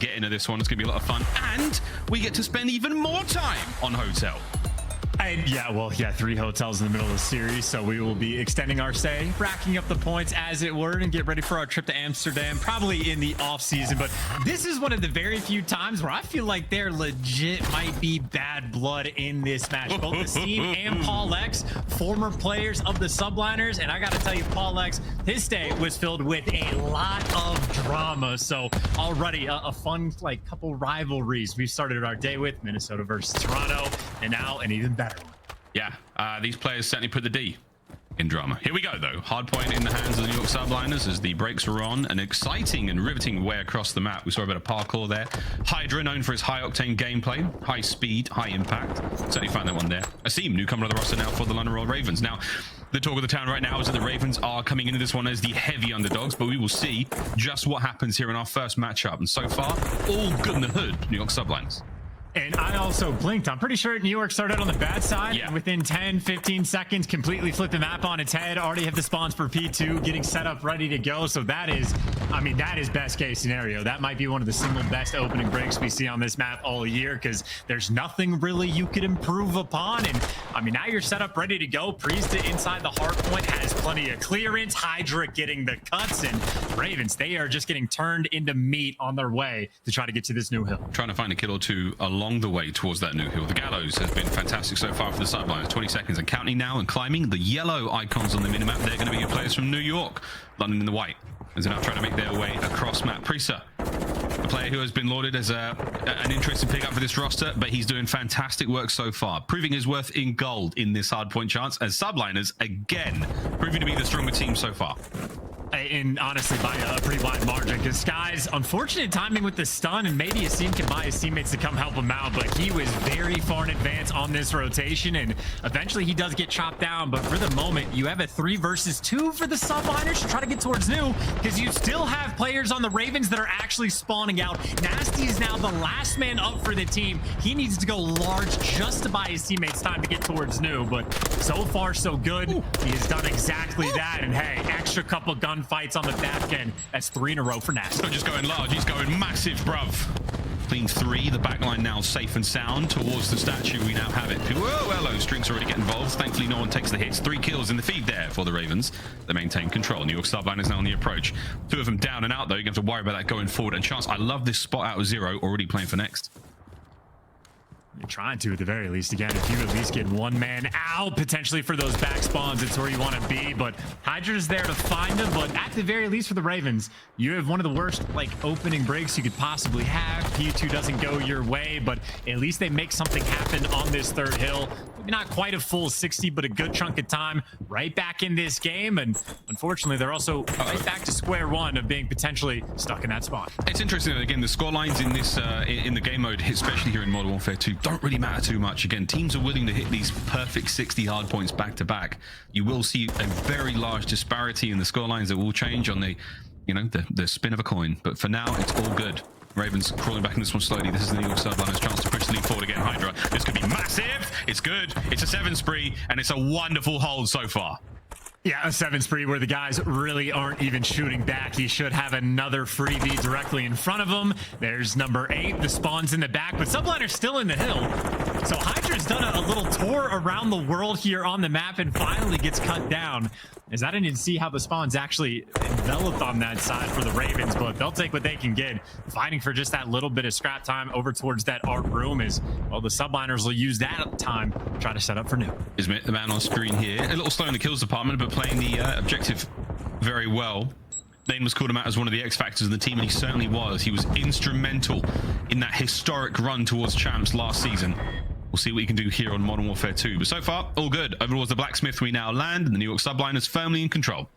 get into this one. It's gonna be a lot of fun, and we get to spend even more time on hotel. And yeah, 3 hotels in the middle of the series, so we will be extending our stay, racking up the points as it were, and get ready for our trip to Amsterdam, probably in the off season. But this is one of the very few times where I feel like there legit might be bad blood in this match. Both the Steam and Paul X, former players of the Subliners, and I gotta tell you, Paul X, his stay was filled with a lot of drama. So already a fun couple rivalries we started our day with: Minnesota versus Toronto, and now an even better one. Yeah, these players certainly put the D in drama. Here we go, though. Hard point in the hands of the New York Subliners as the brakes are on. An exciting and riveting way across the map. We saw a bit of parkour there. Hydra, known for his high-octane gameplay, high speed, high impact. Certainly found that one there. Asim, newcomer of the roster now for the London Royal Ravens. Now, the talk of the town right now is that the Ravens are coming into this one as the heavy underdogs, but we will see just what happens here in our first matchup. And so far, all good in the hood, New York Subliners. And I also blinked. I'm pretty sure New York started out on the bad side. Yeah. And within 10, 15 seconds, completely flipped the map on its head. Already have the spawns for P2, getting set up, ready to go. So that is, that is best case scenario. That might be one of the single best opening breaks we see on this map all year, because there's nothing really you could improve upon. And now you're set up, ready to go. Priest inside the hard point has plenty of clearance. Hydra getting the cuts, and Ravens, they are just getting turned into meat on their way to try to get to this new hill. Trying to find a kill or two along the way towards that new hill. The Gallows has been fantastic so far for the Subliners. 20 seconds and counting now, and climbing. The yellow icons on the minimap, they're going to be your players from New York. London in the white, as they're now trying to make their way across map. Prisa, a player who has been lauded as an interesting pickup for this roster, but he's doing fantastic work so far, proving his worth in gold in this hard point chance, as Subliners, again, proving to be the stronger team so far. And honestly, by a pretty wide margin, because Sky's unfortunate timing with the stun, and maybe Asim can buy his teammates to come help him out, but he was very far in advance on this rotation, and eventually he does get chopped down. But for the moment, you have a 3 versus 2 for the Subliners to try to get towards new, because you still have players on the Ravens that are actually spawning out. Nasty is now the last man up for the team. He needs to go large just to buy his teammates time to get towards new, but so far so good. Ooh. He has done exactly that, and hey, extra couple gun fights on the back end. That's 3 in a row for Nasty. Not just going large, he's going massive, bruv. Clean 3, the backline now safe and sound towards the statue. We now have it. Whoa, hello, Strings already get involved. Thankfully, no one takes the hits. 3 kills in the feed there for the Ravens. They maintain control. New York Subliners now on the approach. 2 of them down and out, though. You're going to have to worry about that going forward. And Chance, I love this spot out of 0, already playing for next. You're trying to, at the very least. Again, if you at least get 1 man out, potentially for those back spawns, it's where you want to be. But Hydra's there to find them. But at the very least for the Ravens, you have one of the worst opening breaks you could possibly have. P2 doesn't go your way, but at least they make something happen on this 3rd hill. Maybe not quite a full 60, but a good chunk of time right back in this game. And unfortunately, they're also right back to square one of being potentially stuck in that spot. It's interesting that, again, the score lines in this in the game mode, especially here in Modern Warfare 2, don't really matter too much. Again, teams are willing to hit these perfect 60 hard points back to back. You will see a very large disparity in the score lines that will change on the spin of a coin. But for now, it's all good. Ravens crawling back in this one slowly. This is the New York Subliners' chance to push the lead forward again. Hydra, this could be massive. It's good. It's a 7 spree, and it's a wonderful hold so far. Yeah, a 7 spree where the guys really aren't even shooting back. He should have another freebie directly in front of him. There's number 8. The spawn's in the back, but Subliner's still in the hill. So Hydra's done a little tour around the world here on the map and finally gets cut down. As I didn't see how the spawn's actually enveloped on that side for the Ravens, but they'll take what they can get. Fighting for just that little bit of scrap time over towards that art room is, well, the Subliners will use that time to try to set up for new. Ismit, the man on screen here, a little slow in the kills department, but playing the objective very well. Lane was called him out as one of the X factors of the team, and he certainly was. He was instrumental in that historic run towards champs last season. We'll see what you can do here on Modern Warfare 2. But so far, all good. Over towards the Blacksmith we now land, and the New York Subliners firmly in control.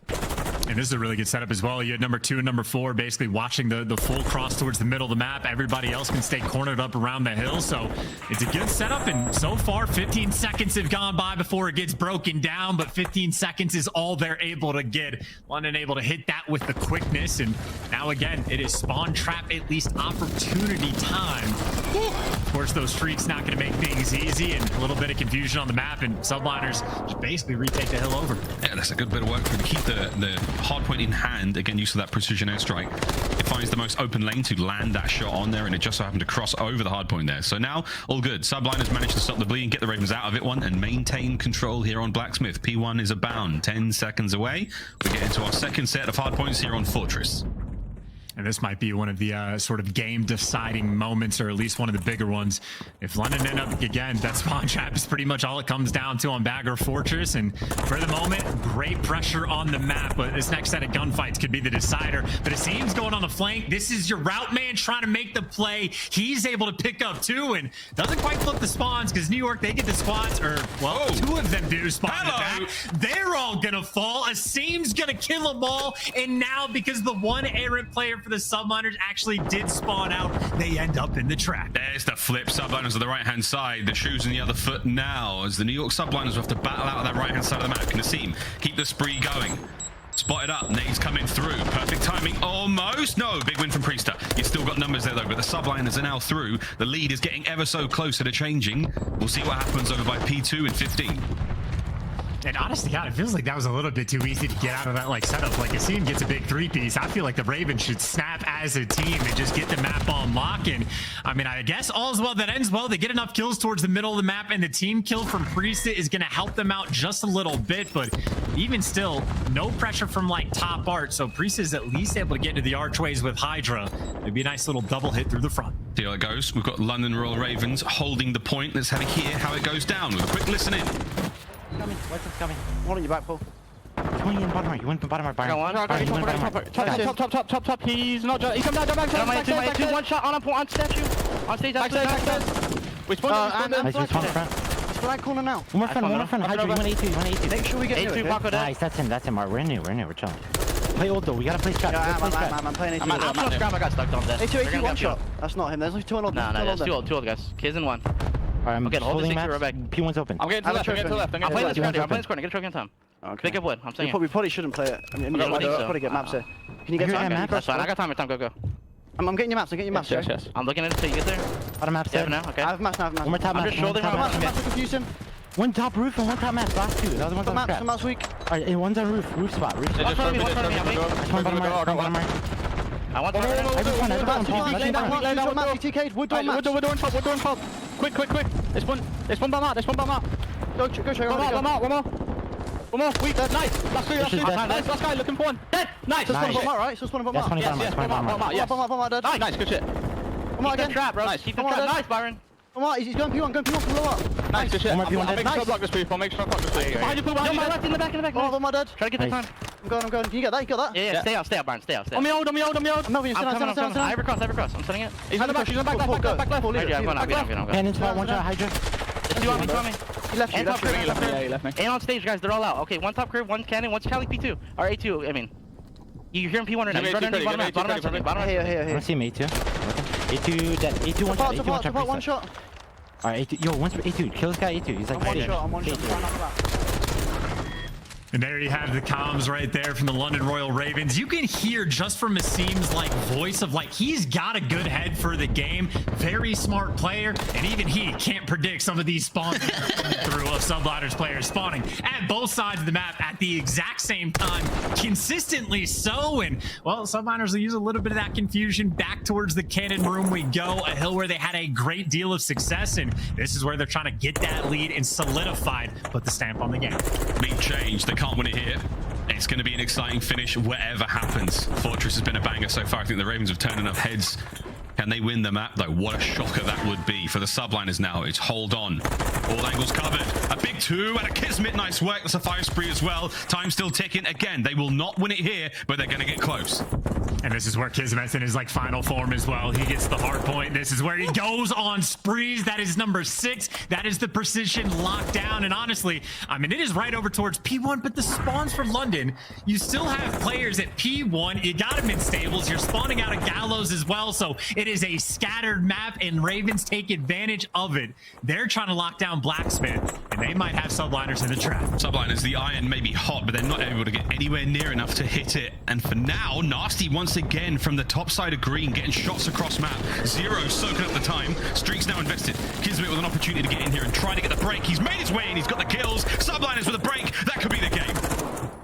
And this is a really good setup as well. You had number 2 and number 4 basically watching the full cross towards the middle of the map. Everybody else can stay cornered up around the hill. So it's a good setup. And so far, 15 seconds have gone by before it gets broken down. But 15 seconds is all they're able to get. London able to hit that with the quickness. And now again, it is spawn trap, at least opportunity time. Of course, those streaks not going to make things easy. And a little bit of confusion on the map. And Subliners just basically retake the hill over. Yeah, that's a good bit of work for him to keep the hard point in hand. Again, use of that precision airstrike. finds the most open lane to land that shot on there, and it just so happened to cross over the hard point there. So now, all good. Subliners managed to stop the bleeding, get the Ravens out of it one, and maintain control here on Blacksmith. P1 is abound, 10 seconds away. We get into our second set of hard points here on Fortress. And this might be one of the sort of game-deciding moments, or at least one of the bigger ones. If London end up, again, that spawn trap is pretty much all it comes down to on Bagger Fortress. And for the moment, great pressure on the map. But this next set of gunfights could be the decider. But it seems going on the flank. This is your route man trying to make the play. He's able to pick up two and doesn't quite flip the spawns because New York, they get the squads, or, well, two of them do spawn attack. They're all going to fall. Asim's going to kill them all. And now, because the one errant player for the Subliners actually did spawn out, they end up in the trap. There's the flip. Subliners on the right hand side, the shoes in the other foot now, as the New York Subliners will have to battle out on that right hand side of the map. Can Asim keep the spree going? Spotted up, Nate's coming through, perfect timing, almost. No, big win from Priester. You've still got numbers there though, but the Subliners are now through. The lead is getting ever so closer to changing. We'll see what happens over by P2 and 15. And honestly, God, it feels like that was a little bit too easy to get out of that like setup. Like Asim gets a big three-piece. I feel like the Ravens should snap as a team and just get the map on lock. And I mean, I guess all's well that ends well. They get enough kills towards the middle of the map, and the team kill from Priest is going to help them out just a little bit. But even still, no pressure from like top art. So Priest is at least able to get into the archways with Hydra. It'd be a nice little double hit through the front. See how it goes. We've got London Royal Ravens holding the point. Let's have a hear how it goes down with a quick listen in. Coming, what's coming? One on your back, Paul. He's going in bottom right. You went from bottom right. I got one. Top. He's not. He's come down. Back. One shot on statue. On stage. Backside. Which one? Nice, he's front. It's flag corner now. One more friend. Hydra, you went A2. Make sure we get A2. Paco there. Nice, that's him. We're in here. We're chilling. Play old though. We gotta play strat. I'm playing A2. I got stuck on there. A2, one shot. That's not him. There's only two on old. No, there's two old guys. Kids in one. Alright, I'm getting holding hold the maps. P1's open. I'm getting to the left. I'm playing this corner. Get a trophy on time. Okay. Pick up wood. I'm saying. We probably shouldn't play it. I mean, probably get maps here. Can you get some maps? That's fine. I got time. Go. I'm getting your maps. Yes. I'm looking at it till you get there. Bottom map there. Now. Okay. I have maps. One more top map. I'm just shouldering my maps. Confusing. One top roof and one top map. Last two. That was one top maps weak. Alright, one's on roof. Roof spot. One front of me. Bottom right. I want I TK'd. Wood on top. Quick. There's one bomb out. Go show. One more. Weak. Nice. Last two. Nice. Last guy looking for one. Dead. Nice. Just one bomb out, right? Just one bomb out. Yes. Bomb out, dead. Nice. Good shit. Bomb out again. Trap, bro. Nice. Keep the trap. Nice, Byron. Bomb out. He's going P1 from low up. Nice. Good shit. One more P1 dead. Make sure I block this people. Behind you, behind you. Left in the back. Bomb out, dead. Try to get the time. I'm going. Can you get that? You got that? Yeah. Stay out, Byron. Stay out. On me old. I'm coming. I have a cross. I'm setting it. He's back left. I'm Cannon spot, one shot, Hydra. You want me? He left you. And on stage, guys, they're all out. Okay, one top curve, one cannon, one's Cali P2. Or A2, I mean. You hear him P1 right now. He's running bottom left. Here. I wanna see him A2. A2 dead. A2 one shot. A2 one shot. Alright, A2. Yo, one's A2. Kill this guy A2. He's like I'm one shot. And there you have the comms right there from the London Royal Ravens. You can hear just from Asim's like voice of like he's got a good head for the game. Very smart player, and even he can't predict some of these spawns through of Subliners players spawning at both sides of the map at the exact same time, consistently so. And well, Subliners will use a little bit of that confusion. Back towards the cannon room we go, a hill where they had a great deal of success, and this is where they're trying to get that lead and solidify, put the stamp on the game. Big change. They can't win it here. It's going to be an exciting finish whatever happens. Fortress has been a banger so far. I think the Ravens have turned enough heads. Can they win the map though? What a shocker that would be for the Subliners now. It's hold on. All angles covered. A big two and a Kismet. Nice work. That's a 5 spree as well. Time still ticking. Again, they will not win it here, but they're going to get close. And this is where Kismet's in his like final form as well. He gets the hard point. This is where he goes on sprees. That is number 6. That is the precision lockdown. And honestly, I mean, it is right over towards P1, but the spawns for London, you still have players at P1. You got them in stables. You're spawning out of Gallows as well. So it is a scattered map, and Ravens take advantage of it. They're trying to lock down Blacksmith, and they might have Subliners in the trap. Subliners, the iron may be hot, but they're not able to get anywhere near enough to hit it. And for now, Nasty once again from the top side of green, getting shots across map. Zero soaking up the time. Streak's now invested. Kismet with an opportunity to get in here and try to get the break. He's made his way in. He's got the kills. Subliners with a break. That could be the game.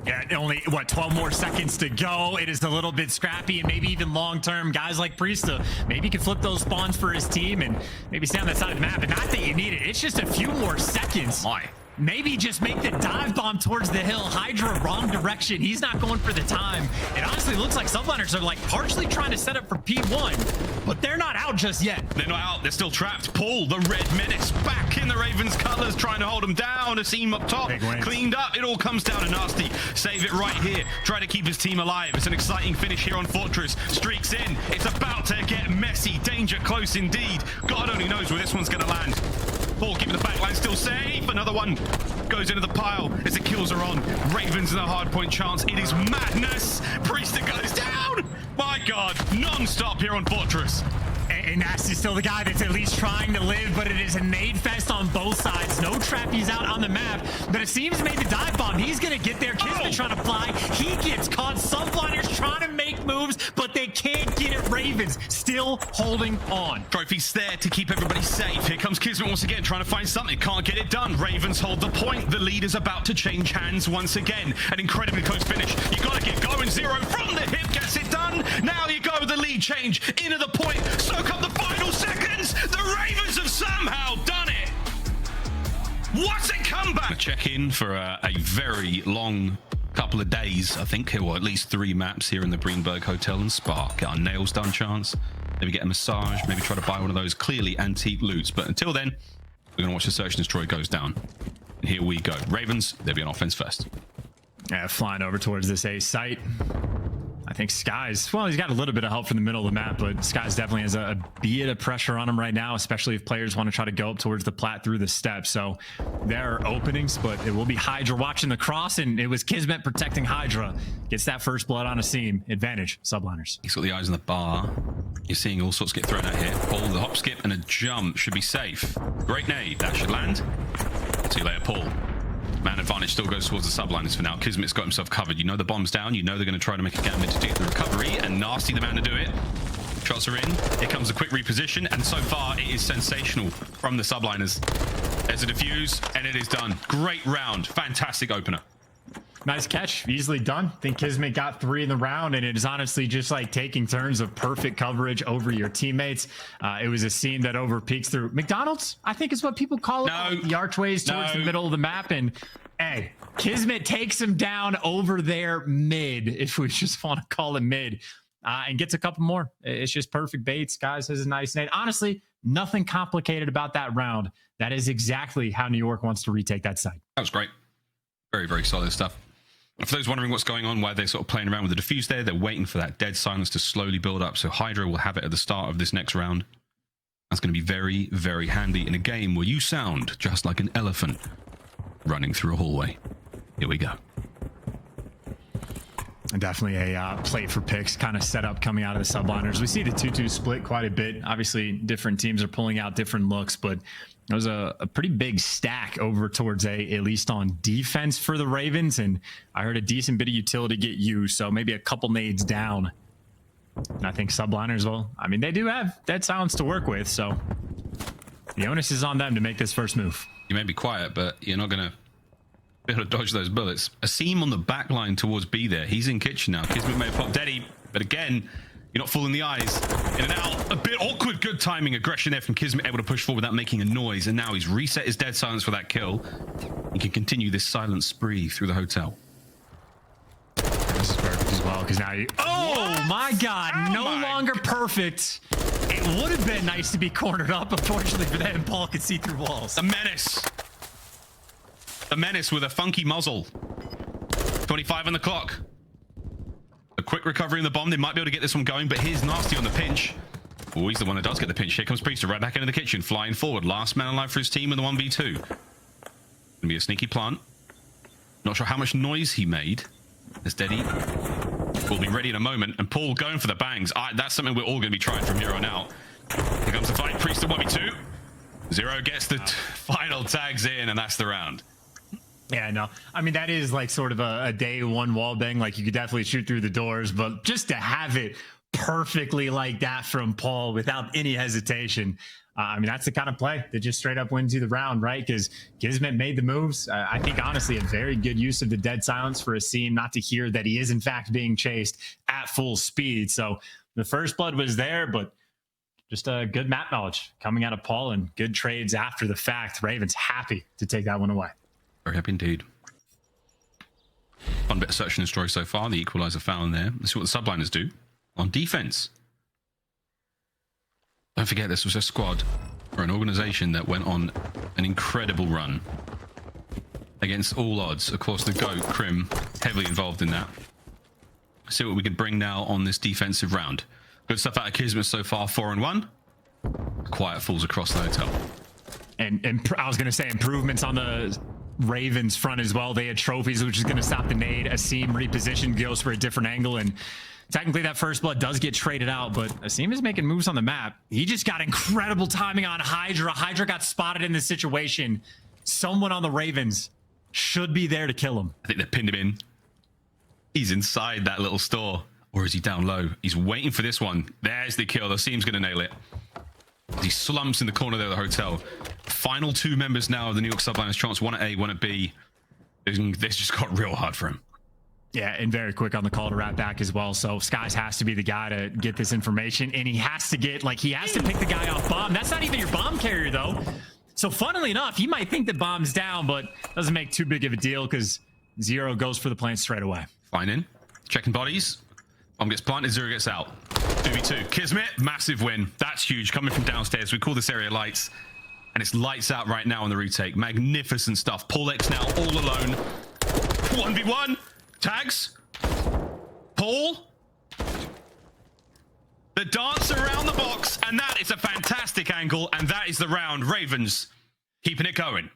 Yeah, only, what, 12 more seconds to go. It is a little bit scrappy, and maybe even long-term, guys like Priesta maybe can flip those spawns for his team and maybe stay on that side of the map. And not that you need it. It's just a few more seconds. My. Maybe just make the dive bomb towards the hill. Hydra, wrong direction. He's not going for the time. It honestly looks like Subliners are like partially trying to set up for P1, but they're not out just yet. They're not out. They're still trapped. Paul, the red menace, back in the Ravens colors, trying to hold them down. Asim up top, cleaned up. It all comes down to Nasty. Save it right here. Try to keep his team alive. It's an exciting finish here on Fortress. Streaks in. It's about to get messy. Danger close indeed. God only knows where this one's going to land. Paul keeping the backline still safe. Another one goes into the pile as the kills are on. Ravens in a hard point chance. It is madness. Priester goes down. My God, non-stop here on Fortress. And Nasty's still the guy that's at least trying to live, but it is a nade fest on both sides. No trappies out on the map, but it seems made the dive bomb. He's gonna get there. Kismet trying to fly. He gets caught. Subliners trying to make moves, but they can't get it. Ravens still holding on. Trophy's there to keep everybody safe. Here comes Kismet once again, trying to find something. Can't get it done. Ravens hold the point. The lead is about to change hands once again. An incredibly close finish. You gotta get going. Zero from the hip gets it done. Now you go with the lead change into the point. Soak up the final seconds. The Ravens have somehow done it. What a comeback. Check in for a very long couple of days, I think, or at least 3 maps here in the Greenberg Hotel and Spa. Get our nails done chance. Maybe get a massage. Maybe try to buy one of those clearly antique loots. But until then, we're going to watch the search and destroy goes down. And here we go. Ravens, they'll be on offense first. Yeah, flying over towards this A site. I think Skies, well, he's got a little bit of help from the middle of the map, but Skies definitely has a bit of pressure on him right now, especially if players want to try to go up towards the plat through the steps. So there are openings, but it will be Hydra watching the cross, and it was Kismet protecting Hydra. Gets that first blood on Asim. Advantage, Subliners. He's got the eyes on the bar. You're seeing all sorts get thrown out here. Paul, the hop skip and a jump should be safe. Great nade. That should land. See you later, Paul. Man advantage still goes towards the Subliners for now. Kismet's got himself covered. You know the bomb's down. You know they're going to try to make a gambit to get the recovery, and Nasty the man to do it. Shots are in. Here comes a quick reposition, and so far it is sensational from the Subliners. There's a defuse, and it is done. Great round. Fantastic opener. Nice catch. Easily done. I think Kismet got 3 in the round, and it is honestly just like taking turns of perfect coverage over your teammates. It was a scene that over peaks through McDonald's, I think is what people call it. No. The archways towards the middle of the map. And hey, Kismet takes him down over there mid, if we just want to call it mid, and gets a couple more. It's just perfect baits. Guys has a nice nade. Honestly, nothing complicated about that round. That is exactly how New York wants to retake that site. That was great. Very, very solid stuff. For those wondering what's going on, why they're sort of playing around with the defuse there, they're waiting for that dead silence to slowly build up. So Hydra will have it at the start of this next round. That's going to be very, very handy in a game where you sound just like an elephant running through a hallway. Here we go. And definitely a plate for picks kind of set up coming out of the Subliners. We see the 2-2 split quite a bit. Obviously, different teams are pulling out different looks, but it was a pretty big stack over towards at least on defense for the Ravens. And I heard a decent bit of utility get used, so maybe a couple nades down. And I think Subliners, well, I mean, they do have dead silence to work with, so the onus is on them to make this first move. You may be quiet, but you're not going to be able to dodge those bullets. Asim on the back line towards B there. He's in kitchen now. Kismet may have popped Deddy, but again, you're not fooling the eyes. In and out. A bit awkward. Good timing. Aggression there from Kismet, able to push forward without making a noise. And now he's reset his dead silence for that kill. He can continue this silent spree through the hotel. This is perfect as well, because now you... Oh, my God. Oh no longer perfect. It would have been nice to be cornered up. Unfortunately for that, and Paul could see through walls. The menace. The menace with a funky muzzle. 25 on the clock. A quick recovery in the bomb. They might be able to get this one going, but here's Nasty on the pinch. Oh, he's the one that does get the pinch. Here comes Priester right back into the kitchen, flying forward. Last man alive for his team in the 1v2. Gonna be a sneaky plant. Not sure how much noise he made. As Deddy will be ready in a moment. And Paul going for the bangs. That's something we're all going to be trying from here on out. Here comes the fight. Priester 1v2. Zero gets the final tags in, and that's the round. Yeah, no. I mean, that is like sort of a day one wall bang. Like you could definitely shoot through the doors, but just to have it perfectly like that from Paul without any hesitation. I mean, that's the kind of play that just straight up wins you the round, right? Because Kismet made the moves. I think, honestly, a very good use of the dead silence for Asim not to hear that he is, in fact, being chased at full speed. So the first blood was there, but just a good map knowledge coming out of Paul and good trades after the fact. Ravens happy to take that one away. Very happy indeed. Fun bit of search and destroy so far. The equalizer found there. Let's see what the subliners do on defense. Don't forget, this was a squad or an organization that went on an incredible run against all odds. Of course, the GOAT, Krim, heavily involved in that. See what we could bring now on this defensive round. Good stuff out of Kismet so far, 4-1. Quiet falls across the hotel. And I was going to say improvements on the Ravens front as well. They had trophies, which is going to stop the nade. Asim repositioned, goes for a different angle, and technically that first blood does get traded out, but Asim is making moves on the map. He just got incredible timing on Hydra. Hydra got spotted in this situation. Someone on the Ravens should be there to kill him. I think they pinned him in. He's inside that little store. Or is he down low? He's waiting for this one. There's the kill. Asim's going to nail it. He slumps in the corner there of the hotel. Final two members now of the New York Subliners chance. One at A, one at B. This just got real hard for him. Yeah, and very quick on the call to wrap back as well. So Skies has to be the guy to get this information, and he has to get, like, he has to pick the guy off bomb. That's not even your bomb carrier, though. So funnily enough, you might think that bomb's down, but doesn't make too big of a deal because Zero goes for the plant straight away. Fine in. Checking bodies. Bomb gets planted, Zero gets out. 2v2. Kismet, massive win. That's huge. Coming from downstairs. We call this area lights. And it's lights out right now on the retake. Magnificent stuff. Paul X now all alone. 1v1. Tags. Paul. The dance around the box. And that is a fantastic angle. And that is the round. Ravens keeping it going.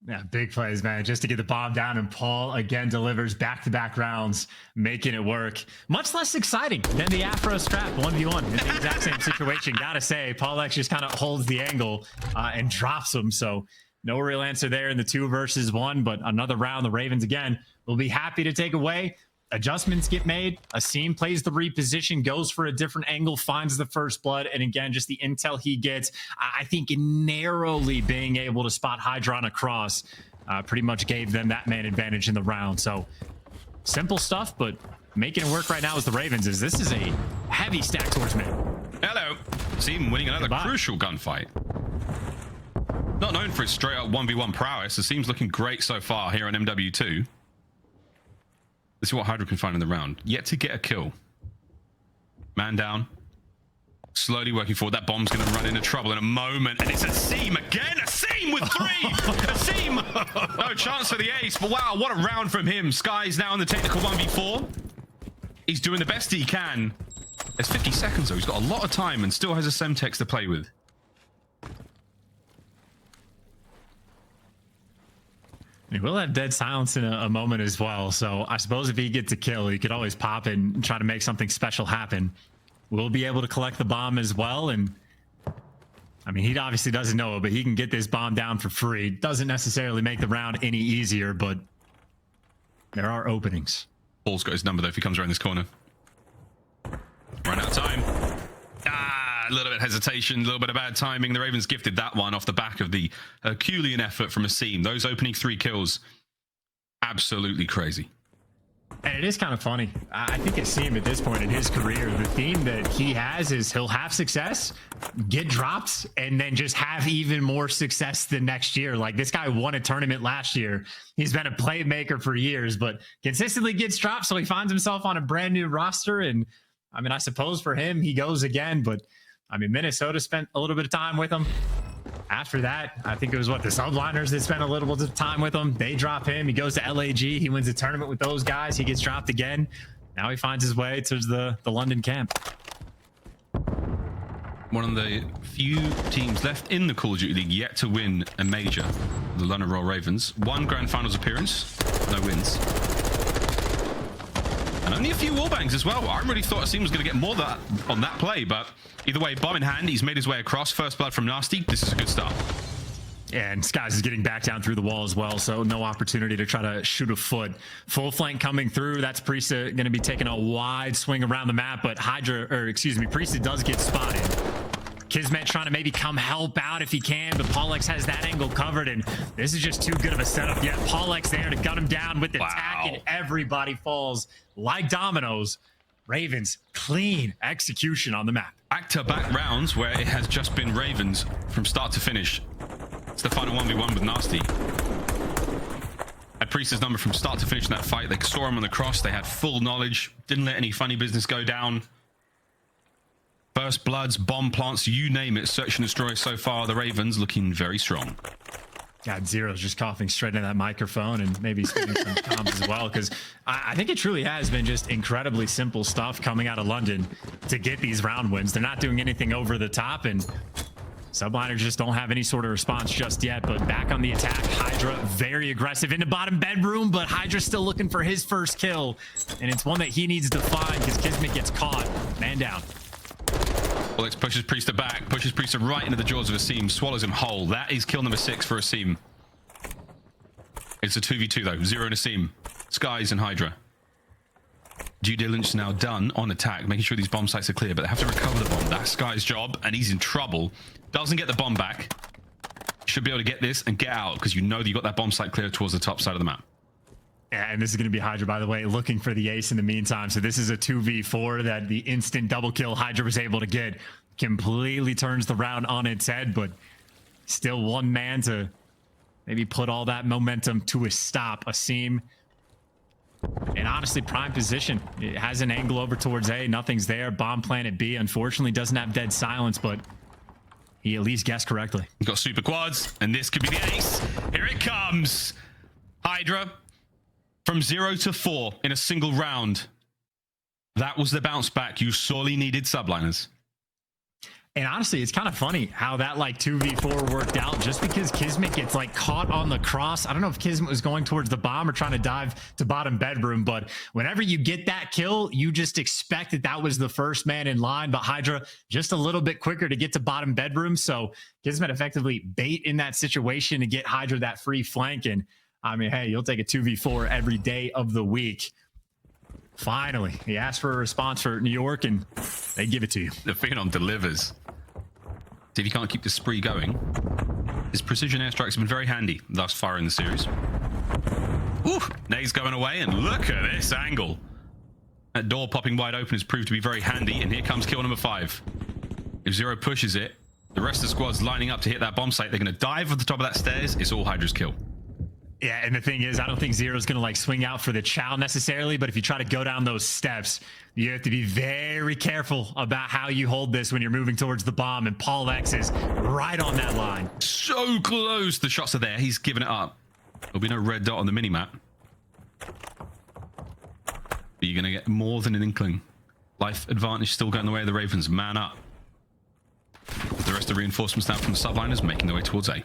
Yeah, big plays, man, just to get the bomb down, and Paul again delivers back-to-back rounds, making it work. Much less exciting than the Afro strap 1v1 in the exact same situation. Gotta say, Paul X just kind of holds the angle and drops him, so no real answer there in the 2 versus 1, but another round the Ravens again will be happy to take away. Adjustments get made. Asim plays the reposition, goes for a different angle, finds the first blood, and again, just the intel he gets, I think narrowly being able to spot Hydron across pretty much gave them that man advantage in the round. So simple stuff, but making it work right now as the Ravens is this is a heavy stack towards mid. Hello. Asim winning another crucial gunfight. Not known for his straight up 1v1 prowess. Asim's looking great so far here on MW2. Let's see what Hydra can find in the round. Yet to get a kill. Man down. Slowly working forward. That bomb's going to run into trouble in a moment. And it's Asim again. Asim with 3. Asim. No chance for the ace. But wow, what a round from him. Sky's now in the technical 1v4. He's doing the best he can. There's 50 seconds though. He's got a lot of time and still has a Semtex to play with. He will have dead silence in a moment as well. So I suppose if he gets a kill, he could always pop it and try to make something special happen. We'll be able to collect the bomb as well. And I mean, he obviously doesn't know it, but he can get this bomb down for free. Doesn't necessarily make the round any easier, but there are openings. Paul's got his number though if he comes around this corner. Run out of time. A little bit of hesitation, a little bit of bad timing. The Ravens gifted that one off the back of the Herculean effort from Asim. Those opening 3 kills, absolutely crazy. And it is kind of funny. I think Asim at this point in his career, the theme that he has is he'll have success, get dropped, and then just have even more success the next year. Like this guy won a tournament last year. He's been a playmaker for years, but consistently gets dropped. So he finds himself on a brand new roster. And I mean, I suppose for him, he goes again, but I mean, Minnesota spent a little bit of time with him. After that, I think it was the Subliners that spent a little bit of time with him. They drop him. He goes to LAG. He wins the tournament with those guys. He gets dropped again. Now he finds his way to the London camp. One of the few teams left in the Call of Duty League yet to win a major, the London Royal Ravens. 1 Grand Finals appearance, no wins. And only a few wallbangs as well. I really thought Asim was going to get more on that play, but either way, bomb in hand, he's made his way across. First blood from Nasty. This is a good start. And Skies is getting back down through the wall as well, so no opportunity to try to shoot a foot. Full flank coming through. That's Priesta going to be taking a wide swing around the map, but Priesta does get spotted. Kismet trying to maybe come help out if he can, but Paulex has that angle covered, and this is just too good of a setup yet. Paulex there to gun him down with the attack, and everybody falls like dominoes. Ravens, clean execution on the map. Back-to-back rounds where it has just been Ravens from start to finish. It's the final 1v1 with Nasty. Had Priest's number from start to finish in that fight. They saw him on the cross. They had full knowledge. Didn't let any funny business go down. First bloods, bomb plants, you name it. Search and destroy so far. The Ravens looking very strong. God, Zero's just coughing straight into that microphone and maybe spitting some comms as well, because I think it truly has been just incredibly simple stuff coming out of London to get these round wins. They're not doing anything over the top, and Subliners just don't have any sort of response just yet. But back on the attack, Hydra very aggressive into bottom bedroom, but Hydra's still looking for his first kill, and it's one that he needs to find because Kismet gets caught. Man down. Alex pushes Priester back, pushes Priester right into the jaws of Asim, swallows him whole. That is kill number 6 for Asim. It's a 2v2 though, Zero and Asim. Skies and Hydra. Due diligence now done on attack, making sure these bomb sites are clear, but they have to recover the bomb. That's Sky's job, and he's in trouble. Doesn't get the bomb back. Should be able to get this and get out, because you know that you got that bomb site clear towards the top side of the map. Yeah, and this is going to be Hydra, by the way, looking for the ace in the meantime. So this is a 2v4 that the instant double kill Hydra was able to get. Completely turns the round on its head, but still one man to maybe put all that momentum to a stop. Asim, and honestly, prime position. It has an angle over towards A. Nothing's there. Bomb plant at B, unfortunately, doesn't have dead silence, but he at least guessed correctly. He's got super quads, and this could be the ace. Here it comes. Hydra. From 0 to 4 in a single round. That was the bounce back you sorely needed, Subliners. And honestly, it's kind of funny how that like 2v4 worked out, just because Kismet gets like caught on the cross. I don't know if Kismet was going towards the bomb or trying to dive to bottom bedroom, but whenever you get that kill, you just expect that that was the first man in line. But Hydra just a little bit quicker to get to bottom bedroom. So Kismet effectively bait in that situation to get Hydra that free flank. And I mean, hey, you'll take a 2v4 every day of the week. Finally, he asked for a response for New York, and they give it to you. The Phenom delivers. See if you can't keep the spree going. His precision airstrikes have been very handy thus far in the series. Ooh, Nate's going away, and look at this angle. That door popping wide open has proved to be very handy, and here comes kill number 5. If Zero pushes it, the rest of the squad's lining up to hit that bomb site. They're going to dive at the top of that stairs. It's all Hydra's kill. Yeah, and the thing is, I don't think Zero's going to like swing out for the chow necessarily, but if you try to go down those steps, you have to be very careful about how you hold this when you're moving towards the bomb, and Paul X is right on that line. So close. The shots are there. He's given it up. There'll be no red dot on the minimap. But you're going to get more than an inkling. Life advantage still going the way of the Ravens. Man up. The rest of the reinforcements now from the Subliners making their way towards A.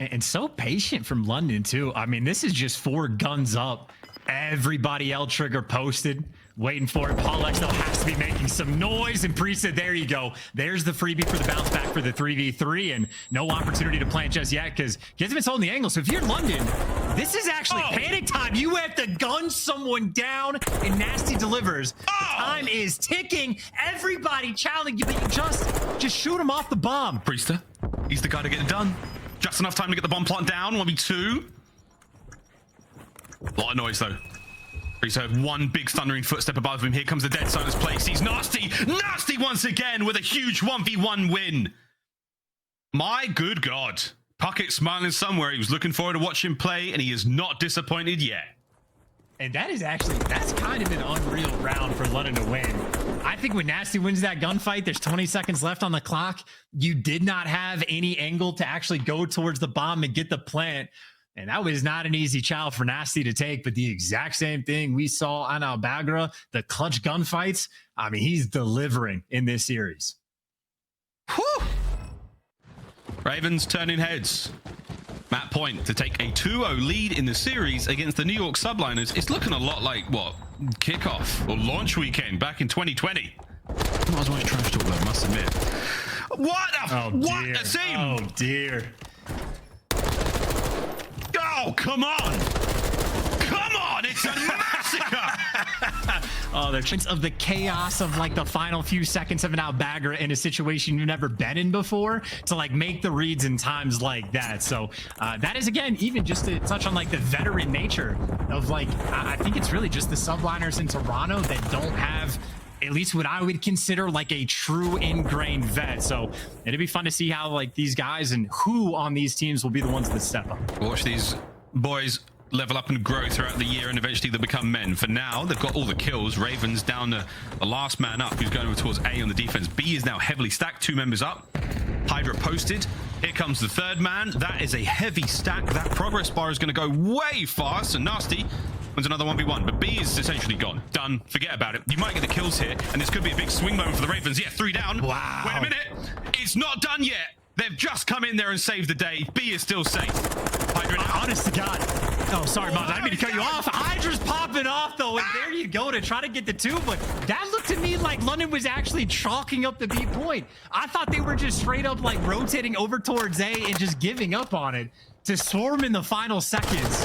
And so patient from London, too. I mean, this is just 4 guns up. Everybody L trigger posted, waiting for it. Paul X, though, has to be making some noise. And Priesta, there you go. There's the freebie for the bounce back for the 3v3. And no opportunity to plant just yet because Kismet's holding the angle. So if you're London, this is actually panic time. You have to gun someone down, and Nasty delivers. The time is ticking. Everybody challenging you, but you just shoot him off the bomb. Priesta, he's the guy to get it done. Just enough time to get the bomb plant down. 1v2. A lot of noise, though. Priesta had one big thundering footstep above him. Here comes the dead silence place. He's nasty. Nasty once again with a huge 1v1 win. My good God. Puckett smiling somewhere. He was looking forward to watch him play, and he is not disappointed yet. And that's kind of an unreal round for London to win. I think when Nasty wins that gunfight, there's 20 seconds left on the clock. You did not have any angle to actually go towards the bomb and get the plant. And that was not an easy chow for Nasty to take, but the exact same thing we saw on Albagra, the clutch gunfights. I mean, he's delivering in this series. Whew. Ravens turning heads. Matt Point to take a 2-0 lead in the series against the New York Subliners. It's looking a lot like, what, kickoff or launch weekend back in 2020. Not as much trash talk though, I must admit. What? Oh, What? dear. Asim! Oh, dear. come on. Come on, it's a massacre. Oh, the chance of the chaos of like the final few seconds of an outbagger in a situation you've never been in before to like make the reads in times like that. So that is, again, even just to touch on like the veteran nature of like, I think it's really just the subliners in Toronto that don't have at least what I would consider like a true ingrained vet. So it'd be fun to see how like these guys and who on these teams will be the ones that step up. Watch these boys level up and grow throughout the year, and eventually they'll become men. For now, they've got all the kills. Ravens down to the last man up, who's going over towards A on the defense. B is now heavily stacked, 2 members up. Hydra posted. Here comes the third man. That is a heavy stack. That progress bar is going to go way fast, and Nasty wins another 1v1, but B is essentially gone. Done. Forget about it. You might get the kills here, and this could be a big swing moment for the Ravens. Yeah, 3 down. Wow. Wait a minute. It's not done yet. They've just come in there and saved the day. B is still safe. Hydra now. Honest to God. Oh, sorry, Mom. I didn't mean to cut you off. Hydra's popping off, though, and there you go to try to get the 2, but that looked to me like London was actually chalking up the B point. I thought they were just straight up like rotating over towards A and just giving up on it to swarm in the final seconds.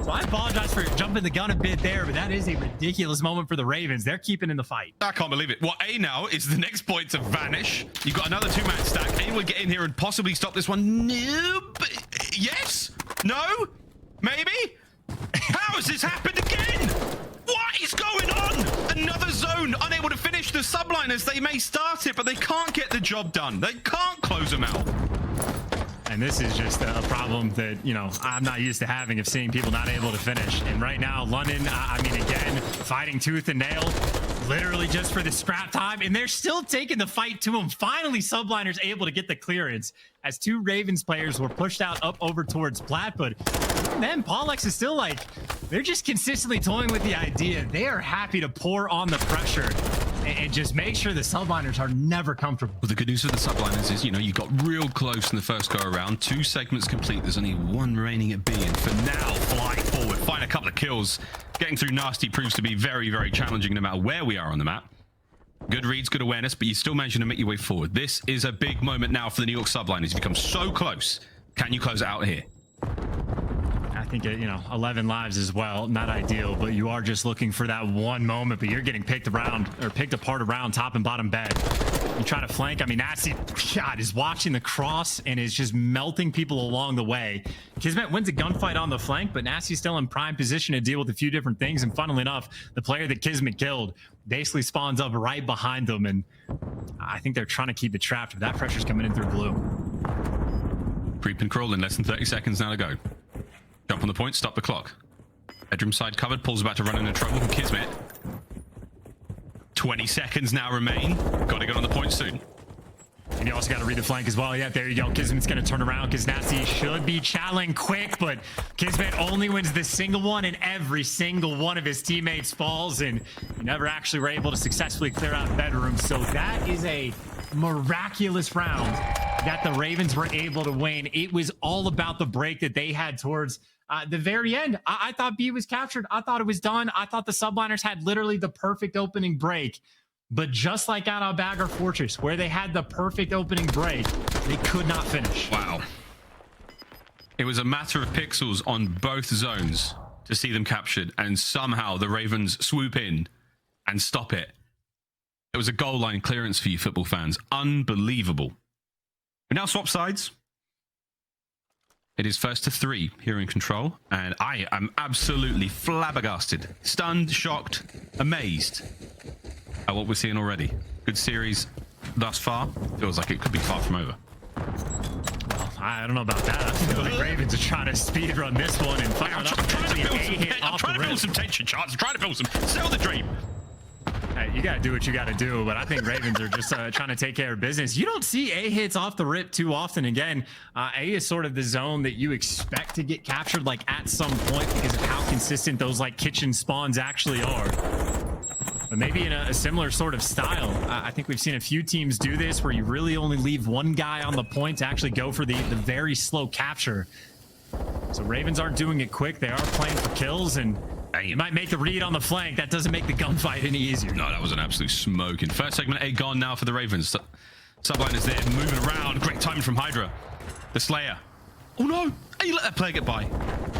So I apologize for jumping the gun a bit there, but that is a ridiculous moment for the Ravens. They're keeping in the fight. I can't believe it. Well, A now is the next point to vanish. You've got another 2-man stack. A will get in here and possibly stop this one. Nope. Yes? No? Maybe? How has this happened again? What is going on? Another zone, unable to finish the subliners. They may start it, but they can't get the job done. They can't close them out. And this is just a problem that, you know, I'm not used to having, of seeing people not able to finish. And right now, London, I mean, again, fighting tooth and nail, literally just for the scrap time. And they're still taking the fight to them. Finally, Subliners able to get the clearance as 2 Ravens players were pushed out up over towards Plat. But then Paulex is still like, they're just consistently toying with the idea. They are happy to pour on the pressure and just make sure the subliners are never comfortable. Well, the good news for the subliners is, you know, you got real close in the first go around. 2 segments complete. There's only 1 remaining at B. And for now, flying forward, find a couple of kills. Getting through Nasty proves to be very, very challenging no matter where we are on the map. Good reads, good awareness, but you still managing to make your way forward. This is a big moment now for the New York subliners. You've become so close. Can you close it out here? I think, you know, 11 lives as well, not ideal, but you are just looking for that one moment, but you're getting picked apart around top and bottom bed. You try to flank. I mean, Nasty, God, is watching the cross and is just melting people along the way. Kismet wins a gunfight on the flank, but Nasty's still in prime position to deal with a few different things. And funnily enough, the player that Kismet killed basically spawns up right behind them. And I think they're trying to keep it trapped, but that pressure's coming in through blue. Creep and crawl in less than 30 seconds now to go. Jump on the point, stop the clock. Bedroom side covered, Paul's about to run into trouble from Kismet. 20 seconds now remain. Got to get on the point soon. And you also got to read the flank as well. Yeah, there you go. Kismet's going to turn around because Nasty should be challenging quick, but Kismet only wins the single one, and every single one of his teammates falls, and you never actually were able to successfully clear out bedroom. So that is a miraculous round that the Ravens were able to win. It was all about the break that they had towards the very end. I thought B was captured. I thought it was done. I thought the subliners had literally the perfect opening break. But just like out of Bagger Fortress, where they had the perfect opening break, they could not finish. Wow. It was a matter of pixels on both zones to see them captured, and somehow the Ravens swoop in and stop it. It was a goal line clearance for you football fans. Unbelievable. We now swap sides. It is 1st to 3 here in control, and I am absolutely flabbergasted, stunned, shocked, amazed at what we're seeing already. Good series thus far. Feels like it could be far from over. Well, I don't know about that. I feel like Ravens are trying to speed run this one and fire up potentially an A-hit off the rim. I'm trying to build some tension, Charles. I'm trying to build some. Sell the dream. Hey, you got to do what you got to do, but I think Ravens are just trying to take care of business. You don't see A hits off the rip too often. Again, A is sort of the zone that you expect to get captured like at some point because of how consistent those like kitchen spawns actually are. But maybe in a similar sort of style. I think we've seen a few teams do this where you really only leave one guy on the point to actually go for the very slow capture. So Ravens aren't doing it quick. They are playing for kills, and you might make the read on the flank. That doesn't make the gunfight any easier. No, that was an absolute smoking. First segment A gone now for the Ravens. Subliners there, moving around. Great timing from Hydra. The Slayer. Oh no! Hey, you let that player get by.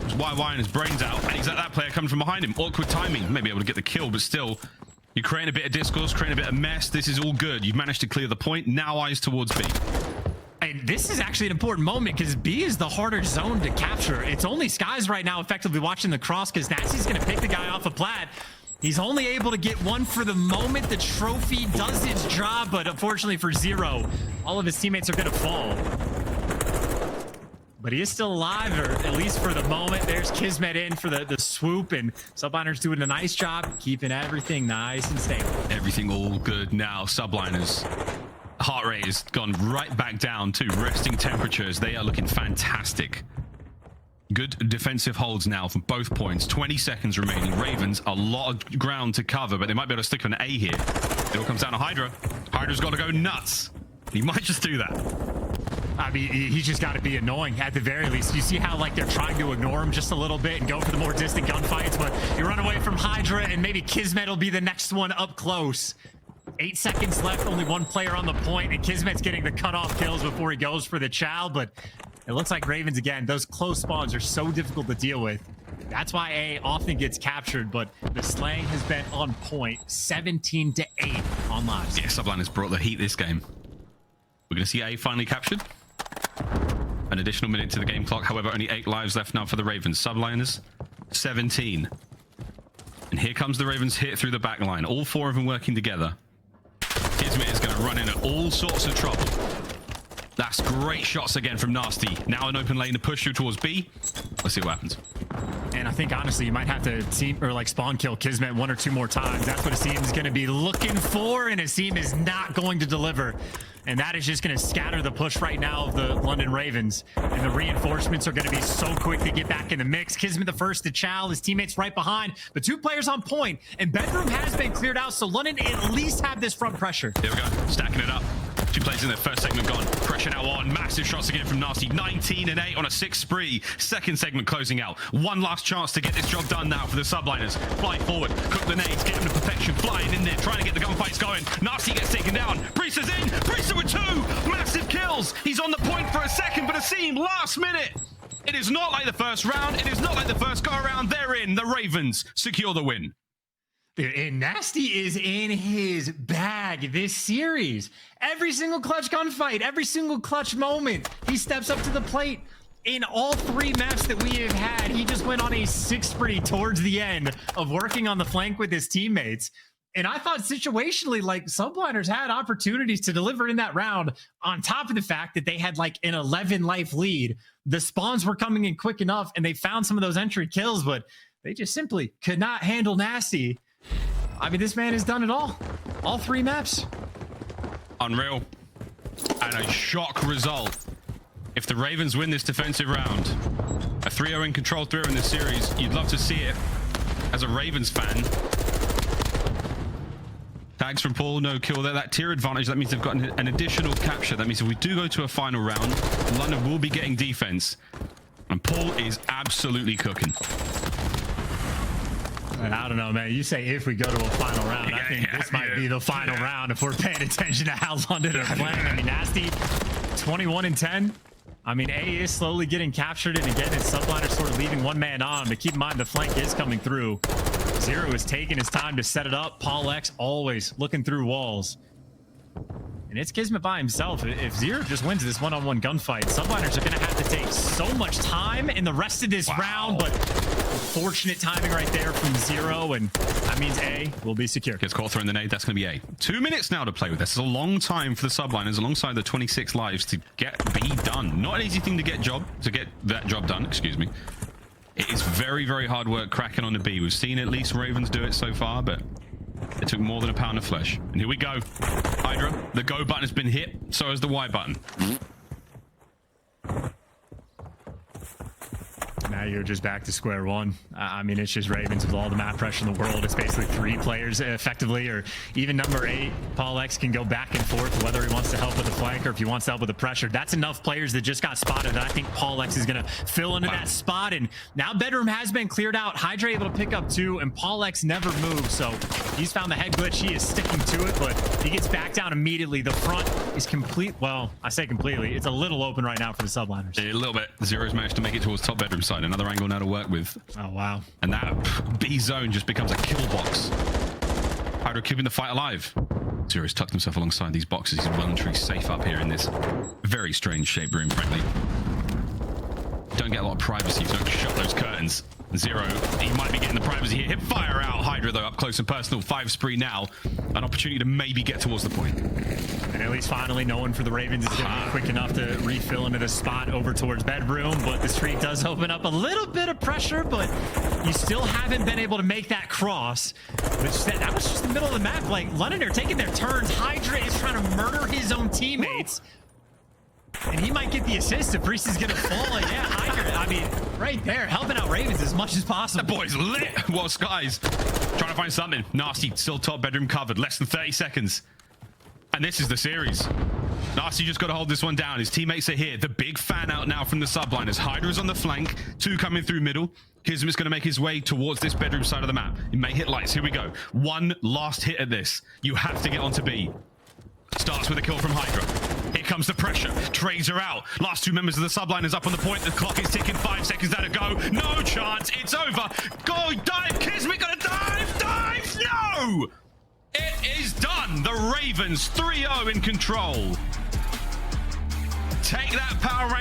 was wiring his brains out, and he's at that player coming from behind him. Awkward timing. Maybe able to get the kill, but still, you're creating a bit of discourse, creating a bit of mess. This is all good. You've managed to clear the point. Now eyes towards B. And this is actually an important moment because B is the harder zone to capture. It's only Skies right now effectively watching the cross because Nasty's going to pick the guy off of Plat. He's only able to get one for the moment. The trophy does its job, but unfortunately for Zero, all of his teammates are going to fall. But he is still alive, or at least for the moment. There's Kismet in for the swoop, and Subliners doing a nice job keeping everything nice and stable. Everything all good now. Subliners. Heart rate has gone right back down to resting temperatures. They are looking fantastic. Good defensive holds now from both points. 20 seconds remaining. Ravens, a lot of ground to cover, but they might be able to stick an A here. It all comes down to Hydra. Hydra's got to go nuts. He might just do that. I mean, he's just got to be annoying at the very least. You see how, like, they're trying to ignore him just a little bit and go for the more distant gunfights, but you run away from Hydra, and maybe Kismet will be the next one up close. 8 seconds left, only one player on the point, and Kismet's getting the cutoff kills before he goes for the chow, but it looks like Ravens, again, those close spawns are so difficult to deal with. That's why A often gets captured, but the slaying has been on point. 17-8 on lives. Yeah, Subliners brought the heat this game. We're going to see A finally captured. An additional minute to the game clock. However, only 8 lives left now for the Ravens. Subliners, 17. And here comes the Ravens hit through the back line. All 4 of them working together. Kismet is going to run in at all sorts of trouble. That's great shots again from Nasty. Now an open lane to push through towards B. Let's see what happens. And I think, honestly, you might have to team or like spawn kill Kismet 1 or 2 more times. That's what Asim is going to be looking for, and Asim is not going to deliver. And that is just going to scatter the push right now of the London Ravens. And the reinforcements are going to be so quick to get back in the mix. Kismet the first to chow, his teammates right behind, but 2 players on point. And bedroom has been cleared out, so London at least have this front pressure. Here we go, stacking it up. 2 players in their first segment gone. Pressure now on. Massive shots again from Nasty. 19-8 on a 6 spree. Second segment closing out. One last chance to get this job done now for the Subliners. Fly forward. Cook the nades. Get him to perfection. Flying in there. Trying to get the gunfights going. Nasty gets taken down. Priesta's in. Priesta with 2. Massive kills. He's on the point for a second, but Asim last minute. It is not like the first round. It is not like the first go around. They're in. The Ravens secure the win. And Nasty is in his bag this series. Every single clutch gunfight, every single clutch moment, he steps up to the plate. In all 3 maps that we have had, he just went on a 6 spree towards the end of working on the flank with his teammates. And I thought situationally, like, Subliners had opportunities to deliver in that round, on top of the fact that they had like an 11 life lead. The spawns were coming in quick enough, and they found some of those entry kills, but they just simply could not handle Nasty. I mean, this man has done it all. All 3 maps. Unreal. And a shock result. If the Ravens win this defensive round, a 3-0 in control through in this series, you'd love to see it as a Ravens fan. Tags from Paul, no kill there. That tier advantage, that means they've got an additional capture. That means if we do go to a final round, London will be getting defense. And Paul is absolutely cooking. I don't know, man. You say if we go to a final round. I think this might be the final round if we're paying attention to how London are playing. I mean, Nasty, 21-10. I mean, A is slowly getting captured, and again, it's Subliner sort of leaving 1 man on, but keep in mind the flank is coming through. Zero is taking his time to set it up. Paul X always looking through walls. And it's Kismet by himself. If Zero just wins this one-on-one gunfight, Subliners are going to have to take so much time in the rest of this round, but fortunate timing right there from Zero, and that means A will be secure. Gets caught throwing the nade. That's going to be A. 2 minutes now to play with. This is a long time for the Subliners alongside the 26 lives to get B done. Not an easy thing to get that job done, excuse me. It is very, very hard work cracking on the B. We've seen at least Ravens do it so far, but it took more than a pound of flesh. And here we go. Hydra, the go button has been hit. So has the Y button. Now you're just back to square one. I mean, it's just Ravens with all the map pressure in the world. It's basically 3 players effectively, or even number 8. Paul X can go back and forth whether he wants to help with the flank or if he wants to help with the pressure. That's enough players that just got spotted that I think Paul X is going to fill into that spot. And now bedroom has been cleared out. Hydra able to pick up 2, and Paul X never moved. So he's found the head glitch. He is sticking to it, but he gets back down immediately. The front is complete. Well, I say completely. It's a little open right now for the Subliners. A little bit. Zero's managed to make it towards top bedroom side. And another angle now to work with. Oh, wow. And that B zone just becomes a kill box. Hydra keeping the fight alive. Zero's tucked himself alongside these boxes. He's well and truly safe up here in this very strange shaped room, frankly. Don't get a lot of privacy, so don't shut those curtains. Zero, he might be getting the privacy here. Hip fire out. Hydra, though, up close and personal. 5 spree now. An opportunity to maybe get towards the point. And at least finally, no one for the Ravens is going to be quick enough to refill into the spot over towards bedroom. But the street does open up a little bit of pressure, but you still haven't been able to make that cross. Which that was just the middle of the map. Like, London are taking their turns. Hydra is trying to murder his own teammates. And he might get the assist if Priest is going to fall. And yeah, Hydra, I mean, right there, helping out Ravens as much as possible. That boy's lit. Well, Skies trying to find something. Nasty, still top bedroom covered. Less than 30 seconds. And this is the series. Nasty just got to hold this one down. His teammates are here. The big fan out now from the Subliners. Hydra's on the flank. 2 coming through middle. Kismet's going to make his way towards this bedroom side of the map. He may hit lights. Here we go. One last hit at this. You have to get onto B. Starts with a kill from Hydra. Here comes the pressure. Trades are out. Last 2 members of the Subliners up on the point. The clock is ticking. 5 seconds now to go. No chance. It's over. Go, dive. Kismet gonna dive. Dive. No! It is done. The Ravens 3-0 in control. Take that power.